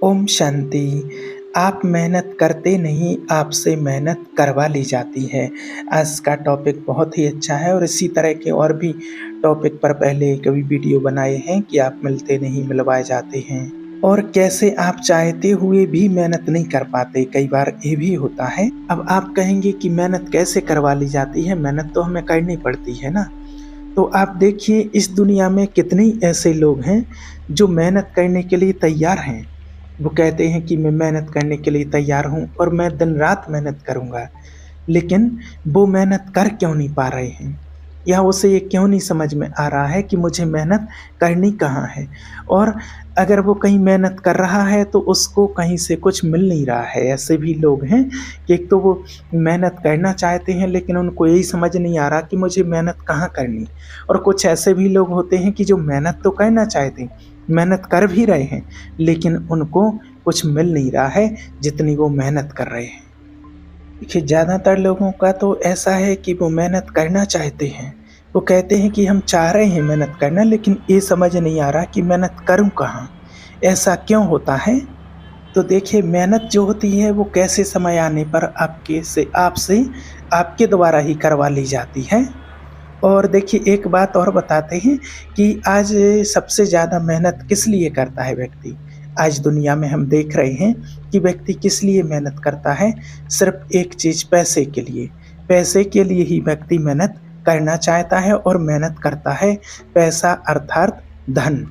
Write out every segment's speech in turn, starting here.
ओम शांति। आप मेहनत करते नहीं, आपसे मेहनत करवा ली जाती है। आज का टॉपिक बहुत ही अच्छा है और इसी तरह के और भी टॉपिक पर पहले कभी वीडियो बनाए हैं कि आप मिलते नहीं मिलवाए जाते हैं और कैसे आप चाहते हुए भी मेहनत नहीं कर पाते। कई बार ये भी होता है। अब आप कहेंगे कि मेहनत कैसे करवा ली जाती है, मेहनत तो हमें करनी पड़ती है ना। तो आप देखिए इस दुनिया में कितने ऐसे लोग हैं जो मेहनत करने के लिए तैयार हैं। वो कहते हैं कि मैं मेहनत करने के लिए तैयार हूँ और मैं दिन रात मेहनत करूँगा, लेकिन वो मेहनत कर क्यों नहीं पा रहे हैं या उसे ये क्यों नहीं समझ में आ रहा है कि मुझे मेहनत करनी कहाँ है। और अगर वो कहीं मेहनत कर रहा है तो उसको कहीं से कुछ मिल नहीं रहा है। ऐसे भी लोग हैं कि एक तो वो मेहनत करना चाहते हैं लेकिन उनको यही समझ नहीं आ रहा कि मुझे मेहनत कहाँ करनी। और कुछ ऐसे भी लोग होते हैं कि जो मेहनत तो करना चाहते हैं, मेहनत कर भी रहे हैं, लेकिन उनको कुछ मिल नहीं रहा है जितनी वो मेहनत कर रहे हैं। देखिए ज़्यादातर लोगों का तो ऐसा है कि वो मेहनत करना चाहते हैं। वो कहते हैं कि हम चाह रहे हैं मेहनत करना, लेकिन ये समझ नहीं आ रहा कि मेहनत करूँ कहाँ? ऐसा क्यों होता है? तो देखिए मेहनत जो होती है वो कैसे समय आने पर आपसे आपके द्वारा ही करवा ली जाती है। और देखिए एक बात और बताते हैं कि आज सबसे ज़्यादा मेहनत किस लिए करता है व्यक्ति। आज दुनिया में हम देख रहे हैं कि व्यक्ति किस लिए मेहनत करता है, सिर्फ़ एक चीज़ पैसे के लिए। पैसे के लिए ही व्यक्ति मेहनत करना चाहता है और मेहनत करता है। पैसा अर्थात धन।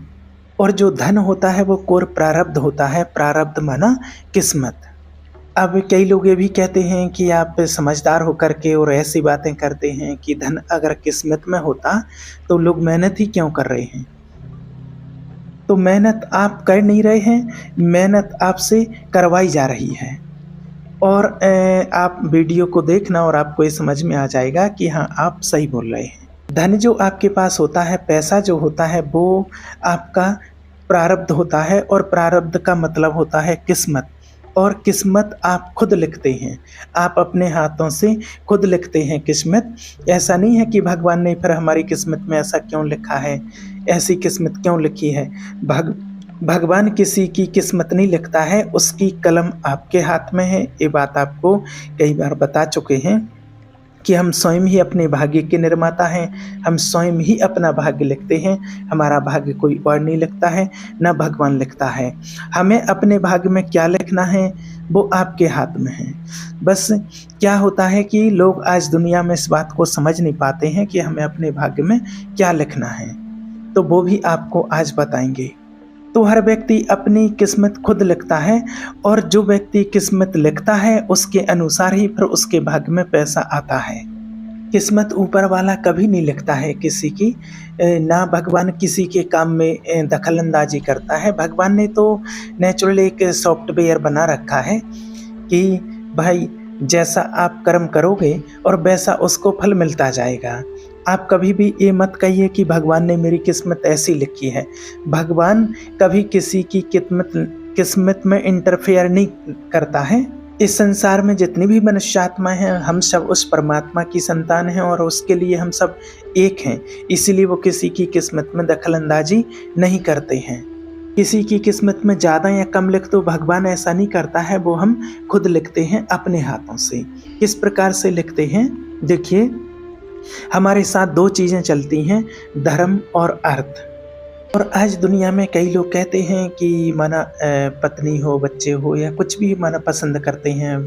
और जो धन होता है वो कोर प्रारब्ध होता है, प्रारब्ध माना किस्मत। अब कई लोग ये भी कहते हैं कि आप समझदार होकर के और ऐसी बातें करते हैं कि धन अगर किस्मत में होता तो लोग मेहनत ही क्यों कर रहे हैं। तो मेहनत आप कर नहीं रहे हैं, मेहनत आपसे करवाई जा रही है। और आप वीडियो को देखना और आपको ये समझ में आ जाएगा कि हाँ, आप सही बोल रहे हैं। धन जो आपके पास होता है, पैसा जो होता है वो आपका प्रारब्ध होता है और प्रारब्ध का मतलब होता है किस्मत। और किस्मत आप खुद लिखते हैं, आप अपने हाथों से खुद लिखते हैं किस्मत। ऐसा नहीं है कि भगवान ने फिर हमारी किस्मत में ऐसा क्यों लिखा है, ऐसी किस्मत क्यों लिखी है। भगवान किसी की किस्मत नहीं लिखता है, उसकी कलम आपके हाथ में है। ये बात आपको कई बार बता चुके हैं कि हम स्वयं ही अपने भाग्य के निर्माता हैं, हम स्वयं ही अपना भाग्य लिखते हैं। हमारा भाग्य कोई और नहीं लिखता है, ना भगवान लिखता है। हमें अपने भाग्य में क्या लिखना है वो आपके हाथ में है। बस क्या होता है कि लोग आज दुनिया में इस बात को समझ नहीं पाते हैं कि हमें अपने भाग्य में क्या लिखना है, तो वो भी आपको आज बताएंगे। तो हर व्यक्ति अपनी किस्मत खुद लिखता है और जो व्यक्ति किस्मत लिखता है उसके अनुसार ही फिर उसके भाग्य में पैसा आता है। किस्मत ऊपर वाला कभी नहीं लिखता है किसी की, ना भगवान किसी के काम में दखल अंदाजी करता है। भगवान ने तो नेचुरल एक सॉफ्टवेयर बना रखा है कि भाई जैसा आप कर्म करोगे और वैसा उसको फल मिलता जाएगा। आप कभी भी ये मत कहिए कि भगवान ने मेरी किस्मत ऐसी लिखी है। भगवान कभी किसी की किस्मत में इंटरफेयर नहीं करता है। इस संसार में जितनी भी मनुष्य आत्माएं हैं, हम सब उस परमात्मा की संतान हैं और उसके लिए हम सब एक हैं। इसीलिए वो किसी की किस्मत में दखल अंदाजी नहीं करते हैं। किसी की किस्मत में ज़्यादा या कम लिख दो, भगवान ऐसा नहीं करता है, वो हम खुद लिखते हैं अपने हाथों से। किस प्रकार से लिखते हैं देखिए, हमारे साथ दो चीज़ें चलती हैं, धर्म और अर्थ। और आज दुनिया में कई लोग कहते हैं कि माना पत्नी हो, बच्चे हो या कुछ भी माना पसंद करते हैं,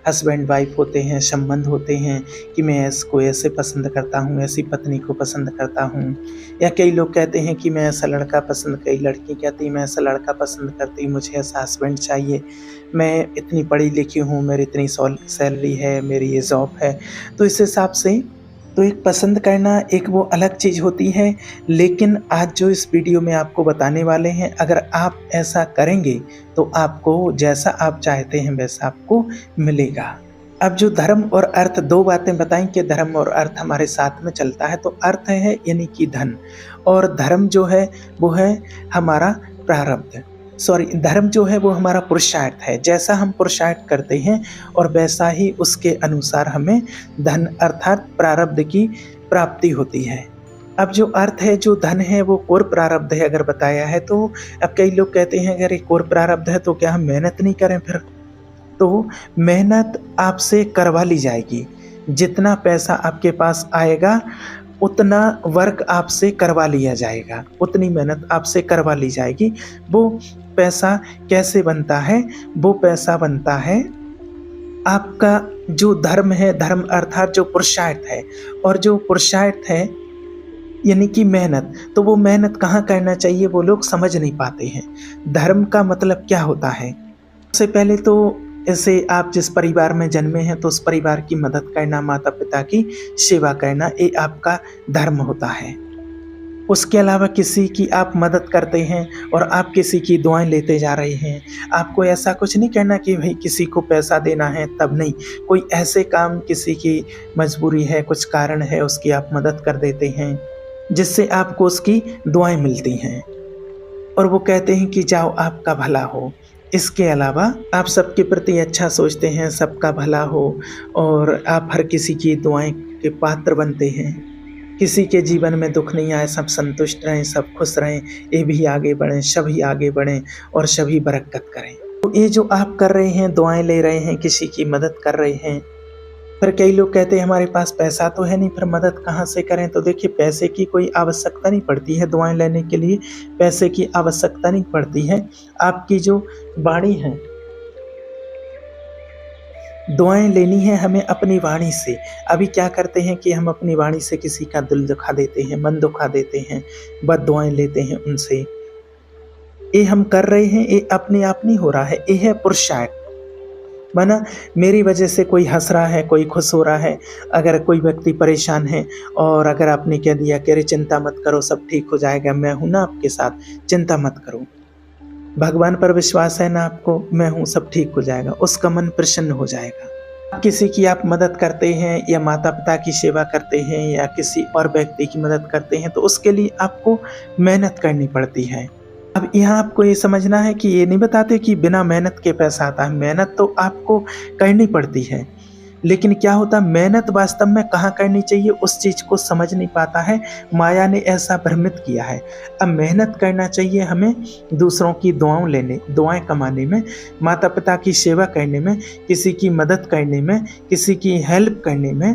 हस्बैंड वाइफ होते हैं, संबंध होते हैं कि मैं इसको ऐसे पसंद करता हूँ, ऐसी पत्नी को पसंद करता हूँ। या कई लोग कहते हैं कि मैं ऐसा लड़का पसंद, कई लड़की कहती मैं ऐसा लड़का पसंद करती हूँ, मुझे ऐसा हस्बैंड चाहिए, मैं इतनी पढ़ी लिखी हूँ, मेरी इतनी सैलरी है, मेरी ये जॉब है। तो इस हिसाब से तो एक पसंद करना एक वो अलग चीज़ होती है, लेकिन आज जो इस वीडियो में आपको बताने वाले हैं, अगर आप ऐसा करेंगे तो आपको जैसा आप चाहते हैं वैसा आपको मिलेगा। अब जो धर्म और अर्थ, दो बातें बताएं कि धर्म और अर्थ हमारे साथ में चलता है। तो अर्थ है यानी कि धन, और धर्म जो है वो है हमारा प्रारब्ध। धर्म जो है वो हमारा पुरुषार्थ है। जैसा हम पुरुषार्थ करते हैं और वैसा ही उसके अनुसार हमें धन अर्थात प्रारब्ध की प्राप्ति होती है। अब जो अर्थ है, जो धन है, वो कोर प्रारब्ध है अगर बताया है तो। अब कई लोग कहते हैं अगर ये कोर प्रारब्ध है तो क्या हम मेहनत नहीं करें फिर? तो मेहनत आपसे करवा ली जाएगी। जितना पैसा आपके पास आएगा उतना वर्क आपसे करवा लिया जाएगा, उतनी मेहनत आपसे करवा ली जाएगी। वो पैसा कैसे बनता है? वो पैसा बनता है आपका जो धर्म है, धर्म अर्थात जो पुरुषार्थ है, और जो पुरुषार्थ है यानी कि मेहनत, तो वो मेहनत कहाँ करना चाहिए वो लोग समझ नहीं पाते हैं। धर्म का मतलब क्या होता है? सबसे पहले तो ऐसे आप जिस परिवार में जन्मे हैं तो उस परिवार की मदद करना, माता पिता की सेवा करना, ये आपका धर्म होता है। उसके अलावा किसी की आप मदद करते हैं और आप किसी की दुआएं लेते जा रहे हैं। आपको ऐसा कुछ नहीं करना कि भाई किसी को पैसा देना है तब नहीं, कोई ऐसे काम, किसी की मजबूरी है, कुछ कारण है, उसकी आप मदद कर देते हैं जिससे आपको उसकी दुआएं मिलती हैं और वो कहते हैं कि जाओ आपका भला हो। इसके अलावा आप सबके प्रति अच्छा सोचते हैं, सबका भला हो, और आप हर किसी की दुआएं के पात्र बनते हैं। किसी के जीवन में दुख नहीं आए, सब संतुष्ट रहें, सब खुश रहें, ये भी आगे बढ़ें, सभी आगे बढ़ें और सभी बरकत करें। तो ये जो आप कर रहे हैं, दुआएं ले रहे हैं, किसी की मदद कर रहे हैं। फिर कई लोग कहते हैं हमारे पास पैसा तो है नहीं, फिर मदद कहाँ से करें? तो देखिए, पैसे की कोई आवश्यकता नहीं पड़ती है दुआएं लेने के लिए, पैसे की आवश्यकता नहीं पड़ती है। आपकी जो वाणी है, दुआएं लेनी है हमें अपनी वाणी से। अभी क्या करते हैं कि हम अपनी वाणी से किसी का दिल दुखा देते हैं, मन दुखा देते हैं, बद दुआएं लेते हैं उनसे। ये हम कर रहे हैं, ये अपने आप नहीं हो रहा है, ये है पुरुषार्थ। माना मेरी वजह से कोई हंस रहा है, कोई खुश हो रहा है। अगर कोई व्यक्ति परेशान है और अगर आपने कह दिया कि अरे चिंता मत करो, सब ठीक हो जाएगा, मैं हूं ना आपके साथ, चिंता मत करो, भगवान पर विश्वास है ना आपको, मैं हूं, सब ठीक हो जाएगा, उसका मन प्रसन्न हो जाएगा। किसी की आप मदद करते हैं या माता पिता की सेवा करते हैं या किसी और व्यक्ति की मदद करते हैं तो उसके लिए आपको मेहनत करनी पड़ती है। अब यहाँ आपको ये समझना है कि ये नहीं बताते कि बिना मेहनत के पैसा आता है, मेहनत तो आपको करनी पड़ती है। लेकिन क्या होता है, मेहनत वास्तव में कहाँ करनी चाहिए उस चीज़ को समझ नहीं पाता है, माया ने ऐसा भ्रमित किया है। अब मेहनत करना चाहिए हमें दूसरों की दुआएं कमाने में, माता पिता की सेवा करने में, किसी की मदद करने में, किसी की हेल्प करने में।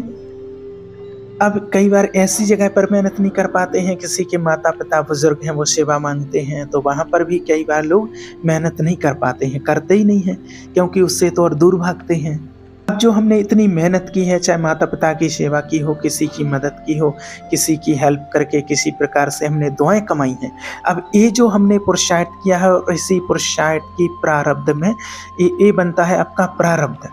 अब कई बार ऐसी जगह पर मेहनत नहीं कर पाते हैं, किसी के माता पिता बुजुर्ग हैं, वो सेवा मांगते हैं, तो वहाँ पर भी कई बार लोग मेहनत नहीं कर पाते हैं, करते ही नहीं हैं, क्योंकि उससे तो और दूर भागते हैं। अब जो हमने इतनी मेहनत की है, चाहे माता पिता की सेवा की हो, किसी की मदद की हो, किसी की हेल्प करके किसी प्रकार से हमने दुआएं कमाई हैं, अब ये जो हमने पुरुषार्थ किया है और इसी पुरुषार्थ की प्रारब्ध में ये बनता है आपका प्रारब्ध,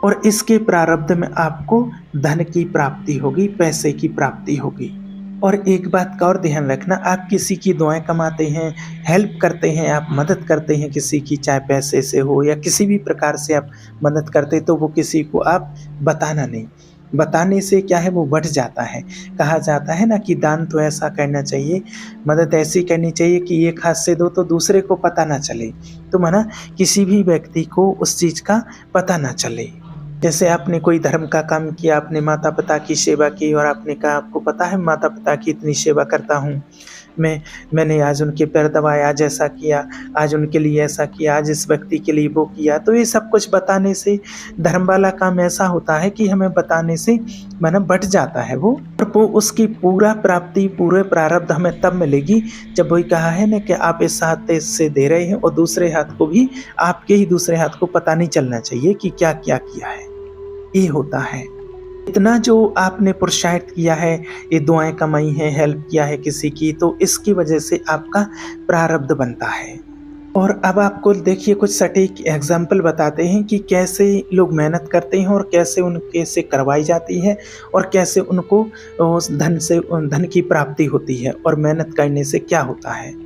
और इसके प्रारब्ध में आपको धन की प्राप्ति होगी, पैसे की प्राप्ति होगी। और एक बात का और ध्यान रखना, आप किसी की दुआएं कमाते हैं, हेल्प करते हैं, आप मदद करते हैं किसी की, चाहे पैसे से हो या किसी भी प्रकार से आप मदद करते, तो वो किसी को आप बताना नहीं। बताने से क्या है, वो बढ़ जाता है। कहा जाता है ना कि दान तो ऐसा करना चाहिए, मदद ऐसी करनी चाहिए कि एक हाथ से दो तो दूसरे को पता ना चले। तो माना किसी भी व्यक्ति को उस चीज़ का पता ना चले। जैसे आपने कोई धर्म का काम किया, आपने माता पिता की सेवा की और आपने कहा आपको पता है माता पिता की इतनी सेवा करता हूँ मैंने आज उनके पैर दबाए, आज ऐसा किया, आज उनके लिए ऐसा किया, आज इस व्यक्ति के लिए वो किया। तो ये सब कुछ बताने से, धर्म वाला काम ऐसा होता है कि हमें बताने से मन बढ़ जाता है वो, और वो उसकी पूरा प्राप्ति, पूरे प्रारब्ध हमें तब मिलेगी जब वही कहा है ना कि आप इस हाथ से दे रहे हैं और दूसरे हाथ को भी, आपके ही दूसरे हाथ को पता नहीं चलना चाहिए कि क्या क्या किया है। ये होता है। इतना जो आपने पुरुषार्थ किया है, ये दुआएं कमाई हैं, हेल्प किया है किसी की, तो इसकी वजह से आपका प्रारब्ध बनता है। और अब आपको देखिए कुछ सटीक एग्जाम्पल बताते हैं कि कैसे लोग मेहनत करते हैं और कैसे उनके से करवाई जाती है और कैसे उनको उस धन की प्राप्ति होती है और मेहनत करने से क्या होता है।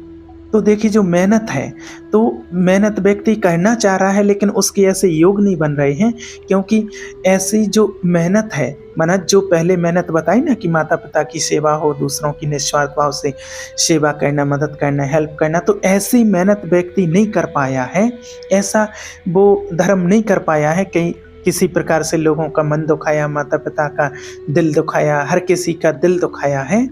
तो देखिए, जो मेहनत है, तो मेहनत व्यक्ति करना चाह रहा है लेकिन उसके ऐसे योग नहीं बन रहे हैं, क्योंकि ऐसी जो मेहनत है, माना जो पहले मेहनत बताई ना कि माता पिता की सेवा हो, दूसरों की निस्वार्थ भाव से सेवा करना, मदद करना, हेल्प करना, तो ऐसी मेहनत व्यक्ति नहीं कर पाया है, ऐसा वो धर्म नहीं कर पाया है। किसी प्रकार से लोगों का मन दुखाया, माता पिता का दिल दुखाया, हर किसी का दिल दुखाया है,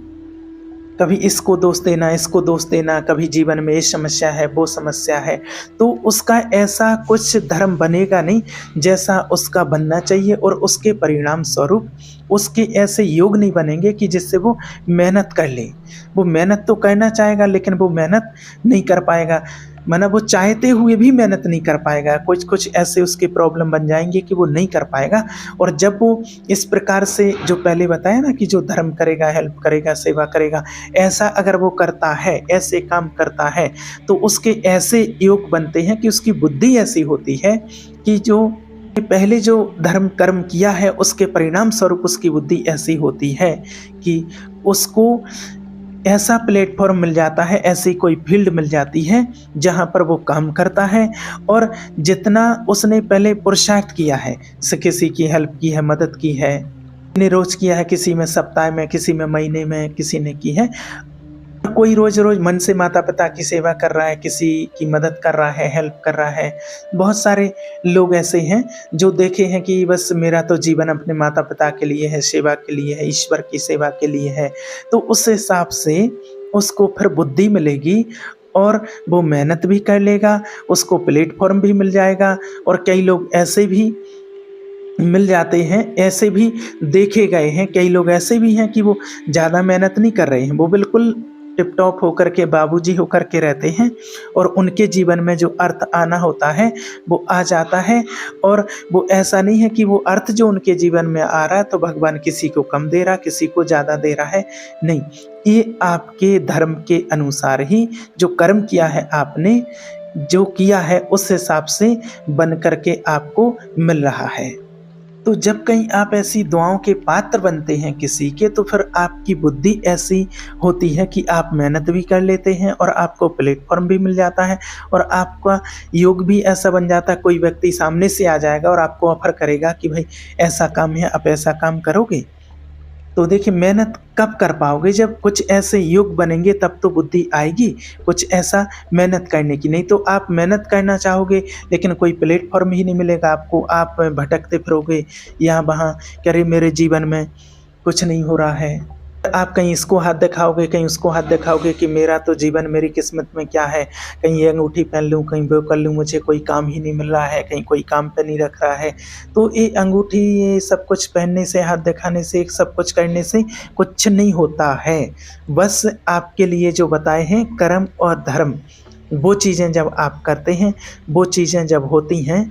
कभी इसको दोष देना, इसको दोष देना, कभी जीवन में ये समस्या है, वो समस्या है, तो उसका ऐसा कुछ धर्म बनेगा नहीं जैसा उसका बनना चाहिए, और उसके परिणाम स्वरूप उसके ऐसे योग नहीं बनेंगे कि जिससे वो मेहनत कर ले। वो मेहनत तो करना चाहेगा लेकिन वो मेहनत नहीं कर पाएगा, माना वो चाहते हुए भी मेहनत नहीं कर पाएगा। कुछ कुछ ऐसे उसके प्रॉब्लम बन जाएंगे कि वो नहीं कर पाएगा। और जब वो इस प्रकार से, जो पहले बताया ना कि जो धर्म करेगा, हेल्प करेगा, सेवा करेगा, ऐसा अगर वो करता है, ऐसे काम करता है, तो उसके ऐसे योग बनते हैं कि उसकी बुद्धि ऐसी होती है कि जो पहले जो धर्म कर्म किया है उसके परिणाम स्वरूप उसकी बुद्धि ऐसी होती है कि उसको ऐसा प्लेटफॉर्म मिल जाता है, ऐसी कोई फील्ड मिल जाती है जहाँ पर वो काम करता है, और जितना उसने पहले पुरुषार्थ किया है, से किसी की हेल्प की है, मदद की है, ने रोज किया है, किसी में सप्ताह में, किसी में महीने में, किसी ने की है, कोई रोज रोज मन से माता पिता की सेवा कर रहा है, किसी की मदद कर रहा है, हेल्प कर रहा है। बहुत सारे लोग ऐसे हैं जो देखे हैं कि बस मेरा तो जीवन अपने माता पिता के लिए है, सेवा के लिए है, ईश्वर की सेवा के लिए है, तो उस हिसाब से उसको फिर बुद्धि मिलेगी और वो मेहनत भी कर लेगा, उसको प्लेटफॉर्म भी मिल जाएगा। और कई लोग ऐसे भी मिल जाते हैं, ऐसे भी देखे गए हैं, कई लोग ऐसे भी हैं कि वो ज़्यादा मेहनत नहीं कर रहे हैं, वो बिल्कुल टिप टॉप होकर के, बाबूजी होकर के रहते हैं, और उनके जीवन में जो अर्थ आना होता है वो आ जाता है। और वो ऐसा नहीं है कि वो अर्थ जो उनके जीवन में आ रहा है तो भगवान किसी को कम दे रहा, किसी को ज़्यादा दे रहा है, नहीं, ये आपके धर्म के अनुसार ही जो कर्म किया है आपने, जो किया है उस हिसाब से बन करके आपको मिल रहा है। तो जब कहीं आप ऐसी दुआओं के पात्र बनते हैं किसी के, तो फिर आपकी बुद्धि ऐसी होती है कि आप मेहनत भी कर लेते हैं और आपको प्लेटफॉर्म भी मिल जाता है, और आपका योग भी ऐसा बन जाता है, कोई व्यक्ति सामने से आ जाएगा और आपको ऑफर करेगा कि भाई ऐसा काम है, आप ऐसा काम करोगे। तो देखिए, मेहनत कब कर पाओगे, जब कुछ ऐसे योग बनेंगे तब तो बुद्धि आएगी कुछ ऐसा मेहनत करने की। नहीं तो आप मेहनत करना चाहोगे लेकिन कोई प्लेटफॉर्म ही नहीं मिलेगा आपको, आप भटकते फिरोगे यहाँ वहाँ, कह रहे मेरे जीवन में कुछ नहीं हो रहा है। आप कहीं इसको हाथ दिखाओगे, कहीं उसको हाथ दिखाओगे कि मेरा तो जीवन, मेरी किस्मत में क्या है, कहीं ये अंगूठी पहन लूँ, कहीं वो कर लूँ, मुझे कोई काम ही नहीं मिल रहा है, कहीं कोई काम पे नहीं रख रहा है। तो ये अंगूठी, ये सब कुछ पहनने से, हाथ दिखाने से, सब कुछ करने से कुछ नहीं होता है। बस आपके लिए जो बताए हैं कर्म और धर्म, वो चीज़ें जब आप करते हैं, वो चीज़ें जब होती हैं,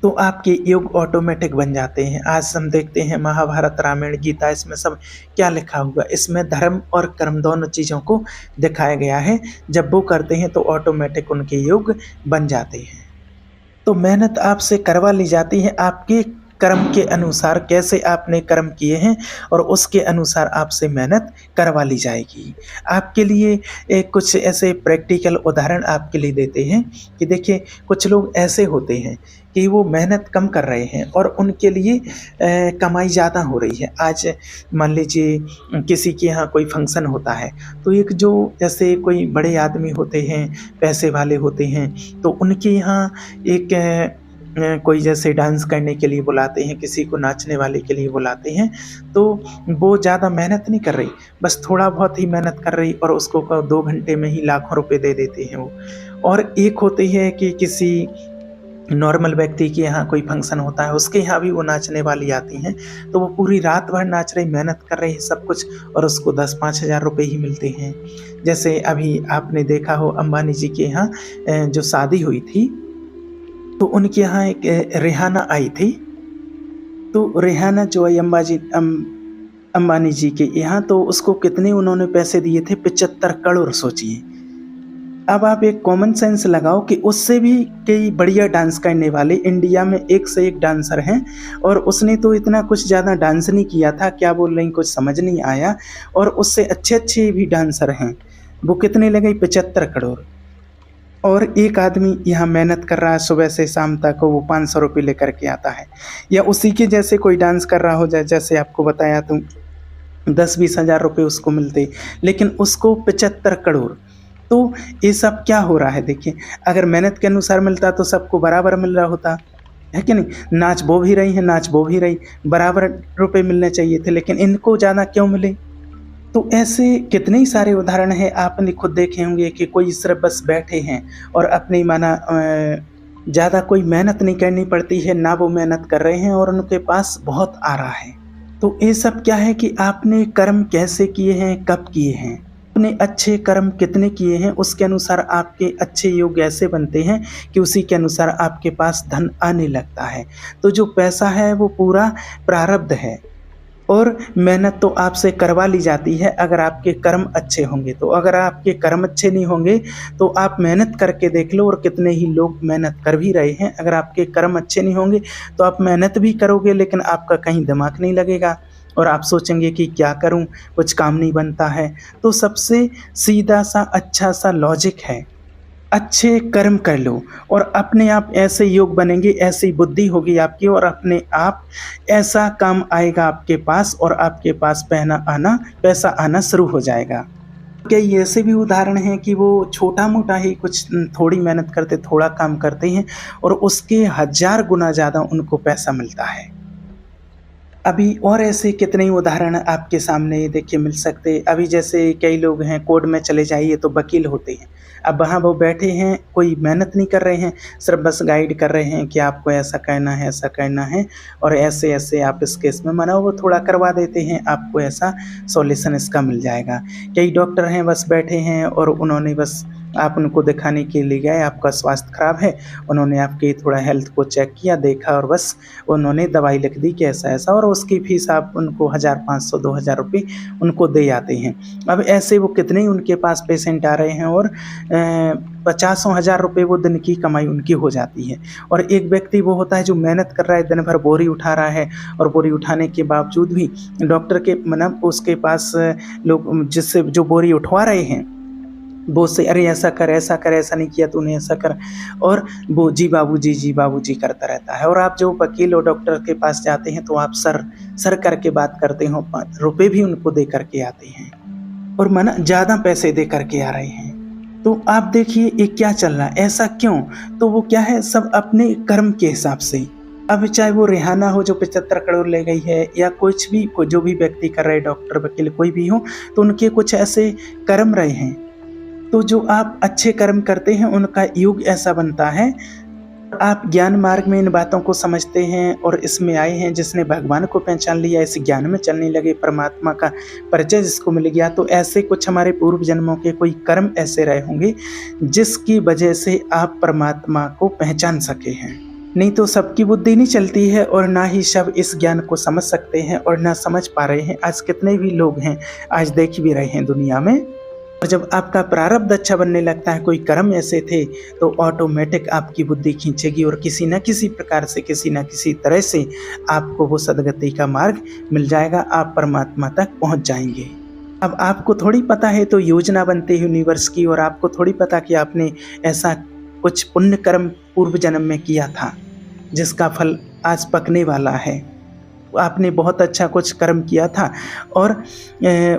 तो आपके योग ऑटोमेटिक बन जाते हैं। आज हम देखते हैं महाभारत, रामायण, गीता, इसमें सब क्या लिखा हुआ, इसमें धर्म और कर्म दोनों चीज़ों को दिखाया गया है। जब वो करते हैं तो ऑटोमेटिक उनके योग बन जाते हैं। तो मेहनत आपसे करवा ली जाती है आपके कर्म के अनुसार, कैसे आपने कर्म किए हैं और उसके अनुसार आपसे मेहनत करवा ली जाएगी। आपके लिए एक कुछ ऐसे प्रैक्टिकल उदाहरण आपके लिए देते हैं कि देखिए, कुछ लोग ऐसे होते हैं कि वो मेहनत कम कर रहे हैं और उनके लिए कमाई ज़्यादा हो रही है। आज मान लीजिए किसी के यहाँ कोई फंक्शन होता है, तो एक जो जैसे कोई बड़े आदमी होते हैं, पैसे वाले होते हैं, तो उनके यहाँ एक कोई जैसे डांस करने के लिए बुलाते हैं, किसी को नाचने वाले के लिए बुलाते हैं, तो वो ज़्यादा मेहनत नहीं कर रही, बस थोड़ा बहुत ही मेहनत कर रही, और उसको 2 घंटे में ही लाखों रुपए दे देते हैं वो। और एक होती है कि किसी नॉर्मल व्यक्ति के यहाँ कोई फंक्शन होता है, उसके यहाँ भी वो नाचने वाली आती हैं, तो वो पूरी रात भर नाच रही, मेहनत कर रही है सब कुछ, और उसको 10-5 हज़ार रुपये ही मिलते हैं। जैसे अभी आपने देखा हो अंबानी जी के यहाँ जो शादी हुई थी, तो उनके यहाँ एक रिहाना आई थी। तो रिहाना जो है अंबानी जी के यहाँ, तो उसको कितने उन्होंने पैसे दिए थे, 75 करोड़। सोचिए, अब आप एक कॉमन सेंस लगाओ कि उससे भी कई बढ़िया डांस करने वाले इंडिया में एक से एक डांसर हैं, और उसने तो इतना कुछ ज़्यादा डांस नहीं किया था, क्या बोल रही कुछ समझ नहीं आया, और उससे अच्छे अच्छे भी डांसर हैं। वो कितने लगे, 75 करोड़। और एक आदमी यहाँ मेहनत कर रहा है, सुबह से शाम तक वो 500 रुपये लेकर के आता है, या उसी के जैसे कोई डांस कर रहा हो जाए, जैसे आपको बताया, तो 10-20 हज़ार रुपये उसको मिलते, लेकिन उसको 75 करोड़। तो ये सब क्या हो रहा है, देखिए, अगर मेहनत के अनुसार मिलता तो सबको बराबर मिल रहा होता है कि नहीं। नाच वो भी रही है, नाच वो भी रही, बराबर रुपए मिलने चाहिए थे, लेकिन इनको ज़्यादा क्यों मिले। तो ऐसे कितने ही सारे उदाहरण हैं, आपने खुद देखे होंगे कि कोई सिर्फ बस बैठे हैं और अपनी माना ज़्यादा कोई मेहनत नहीं करनी पड़ती है, ना वो मेहनत कर रहे हैं और उनके पास बहुत आ रहा है। तो ये सब क्या है कि आपने कर्म कैसे किए हैं, कब किए हैं, आपने अच्छे कर्म कितने किए हैं, उसके अनुसार आपके अच्छे योग ऐसे बनते हैं कि उसी के अनुसार आपके पास धन आने लगता है। तो जो पैसा है वो पूरा प्रारब्ध है और मेहनत तो आपसे करवा ली जाती है अगर आपके कर्म अच्छे होंगे। तो अगर आपके कर्म अच्छे नहीं होंगे तो आप मेहनत करके देख लो, और कितने ही लोग मेहनत कर भी रहे हैं। अगर आपके कर्म अच्छे नहीं होंगे तो आप मेहनत भी करोगे लेकिन आपका कहीं दिमाग नहीं लगेगा और आप सोचेंगे कि क्या करूं, कुछ काम नहीं बनता है। तो सबसे सीधा सा अच्छा सा लॉजिक है, अच्छे कर्म कर लो और अपने आप ऐसे योग बनेंगे, ऐसी बुद्धि होगी आपकी और अपने आप ऐसा काम आएगा आपके पास और आपके पास पैसा आना शुरू हो जाएगा। कई ऐसे भी उदाहरण हैं कि वो छोटा-मोटा ही कुछ थोड़ी मेहनत करते, थोड़ा काम करते हैं और उसके 1000 गुना ज़्यादा उनको पैसा मिलता है। अभी और ऐसे कितने ही उदाहरण आपके सामने देखिए मिल सकते। अभी जैसे कई लोग हैं, कोर्ट में चले जाइए तो वकील होते हैं। अब वहाँ वो बैठे हैं, कोई मेहनत नहीं कर रहे हैं, सिर्फ़ बस गाइड कर रहे हैं कि आपको ऐसा करना है, ऐसा करना है और ऐसे-ऐसे आप इस केस में माना वो थोड़ा करवा देते हैं, आपको ऐसा सॉल्यूशन इसका मिल जाएगा। कई डॉक्टर हैं बस बैठे हैं और उन्होंने बस आप उनको दिखाने के लिए गए, आपका स्वास्थ्य खराब है, उन्होंने आपकी थोड़ा हेल्थ को चेक किया, देखा और बस उन्होंने दवाई लिख दी कि ऐसा-ऐसा और उसकी फ़ीस आप उनको 1500 2000 रुपए उनको दे आते हैं। अब ऐसे वो कितने ही उनके पास पेशेंट आ रहे हैं और पचासों हज़ार रुपए वो दिन की कमाई उनकी हो जाती है। और एक व्यक्ति वो होता है जो मेहनत कर रहा है, दिन भर बोरी उठा रहा है और बोरी उठाने के बावजूद भी डॉक्टर के मतलब उसके पास लोग जिससे जो बोरी उठवा रहे हैं वो उससे अरे ऐसा कर, ऐसा कर, ऐसा नहीं किया तूने, ऐसा कर और वो जी बाबूजी करता रहता है। और आप जो वकील और डॉक्टर के पास जाते हैं तो आप सर करके बात करते हो, रुपए भी उनको दे करके आते हैं और माना ज़्यादा पैसे दे करके आ रहे हैं। तो आप देखिए ये क्या चल रहा है, ऐसा क्यों? तो वो क्या है, सब अपने कर्म के हिसाब से। अब चाहे वो रिहाना हो जो 75 करोड़ ले गई है या कुछ भी जो भी व्यक्ति कर रहे, डॉक्टर वकील कोई भी हो, तो उनके कुछ ऐसे कर्म रहे हैं। तो जो आप अच्छे कर्म करते हैं उनका योग ऐसा बनता है। आप ज्ञान मार्ग में इन बातों को समझते हैं और इसमें आए हैं, जिसने भगवान को पहचान लिया, इस ज्ञान में चलने लगे, परमात्मा का परिचय जिसको मिल गया, तो ऐसे कुछ हमारे पूर्व जन्मों के कोई कर्म ऐसे रहे होंगे जिसकी वजह से आप परमात्मा को पहचान सके हैं। नहीं तो सबकी बुद्धि नहीं चलती है और ना ही सब इस ज्ञान को समझ सकते हैं और ना समझ पा रहे हैं। आज कितने भी लोग हैं, आज देख भी रहे हैं दुनिया में। और जब आपका प्रारब्ध अच्छा बनने लगता है, कोई कर्म ऐसे थे, तो ऑटोमेटिक आपकी बुद्धि खींचेगी और किसी न किसी प्रकार से, किसी न किसी तरह से आपको वो सद्गति का मार्ग मिल जाएगा, आप परमात्मा तक पहुंच जाएंगे। अब आपको थोड़ी पता है तो योजना बनती है यूनिवर्स की, और आपको थोड़ी पता कि आपने ऐसा कुछ पुण्य कर्म पूर्व जन्म में किया था जिसका फल आज पकने वाला है। आपने बहुत अच्छा कुछ कर्म किया था और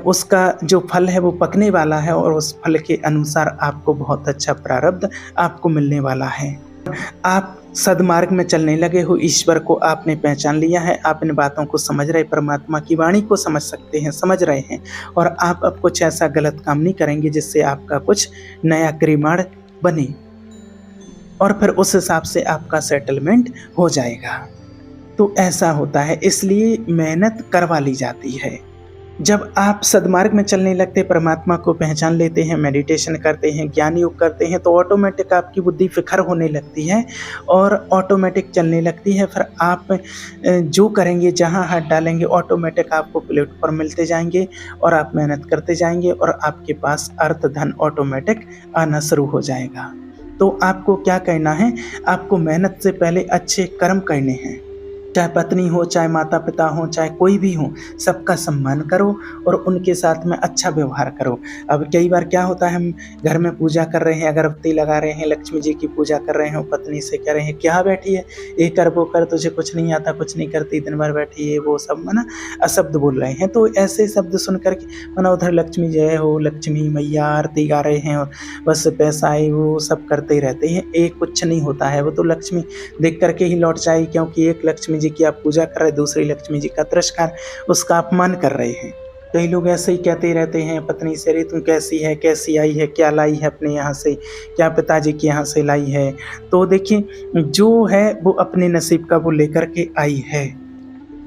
उसका जो फल है वो पकने वाला है और उस फल के अनुसार आपको बहुत अच्छा प्रारब्ध आपको मिलने वाला है। आप सद्मार्ग में चलने लगे हो, ईश्वर को आपने पहचान लिया है, आप इन बातों को समझ रहे, परमात्मा की वाणी को समझ सकते हैं, समझ रहे हैं और आप अब कुछ ऐसा गलत काम नहीं करेंगे जिससे आपका कुछ नया क्रिमाण बने और फिर उस हिसाब से आपका सेटलमेंट हो जाएगा। तो ऐसा होता है, इसलिए मेहनत करवा ली जाती है। जब आप सद्मार्ग में चलने लगते, परमात्मा को पहचान लेते हैं, मेडिटेशन करते हैं, ज्ञान योग करते हैं, तो ऑटोमेटिक आपकी बुद्धि फिक्र होने लगती है और ऑटोमेटिक चलने लगती है। फिर आप जो करेंगे, जहां हाथ डालेंगे, ऑटोमेटिक आपको प्लेटफॉर्म मिलते जाएंगे और आप मेहनत करते जाएंगे और आपके पास अर्थ धन ऑटोमेटिक आना शुरू हो जाएगा। तो आपको क्या करना है, आपको मेहनत से पहले अच्छे कर्म करने हैं। चाहे पत्नी हो, चाहे माता पिता हो, चाहे कोई भी हो, सबका सम्मान करो और उनके साथ में अच्छा व्यवहार करो। अब कई बार क्या होता है, हम घर में पूजा कर रहे हैं, अगरबत्ती लगा रहे हैं, लक्ष्मी जी की पूजा कर रहे हैं, पत्नी से कह रहे हैं क्या बैठी है, ये कर वो कर, तुझे कुछ नहीं आता, कुछ नहीं करती, दिन भर बैठी है, वो सब ना अशब्द बोल रहे हैं। तो ऐसे शब्द सुन करके मना उधर लक्ष्मी जय हो, लक्ष्मी मैया आरती गा रहे हैं और बस पैसा है वो सब करते ही रहते हैं। एक कुछ नहीं होता है, वो तो लक्ष्मी देख करके ही लौट जाए, क्योंकि एक लक्ष्मी जी की आप पूजा कर रहे हैं, दूसरी लक्ष्मी जी का तिरस्कार, उसका अपमान कर रहे हैं। कई लोग ऐसे ही कहते रहते हैं पत्नी से, अरे तू कैसी है, कैसी आई है, क्या लाई है अपने यहाँ से, क्या पिताजी के यहाँ से लाई है। तो देखिए जो है वो अपने नसीब का वो लेकर के आई है,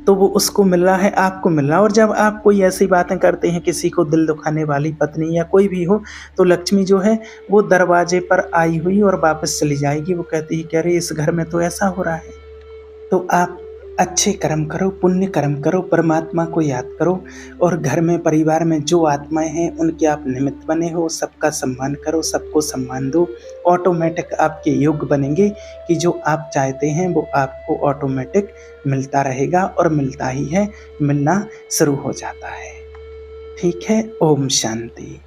तो वो उसको मिल रहा है, आपको मिल रहा है। और जब आप कोई ऐसी बातें करते हैं किसी को दिल दुखाने वाली, पत्नी या कोई भी हो, तो लक्ष्मी जो है वो दरवाजे पर आई हुई और वापस चली जाएगी। वो कहती है कि अरे इस घर में तो ऐसा हो रहा है। तो आप अच्छे कर्म करो, पुण्य कर्म करो, परमात्मा को याद करो और घर में, परिवार में जो आत्माएँ हैं उनके आप निमित्त बने हो, सबका सम्मान करो, सबको सम्मान दो। ऑटोमेटिक आपके योग्य बनेंगे कि जो आप चाहते हैं वो आपको ऑटोमेटिक मिलता रहेगा और मिलता ही है, मिलना शुरू हो जाता है। ठीक है, ओम शांति।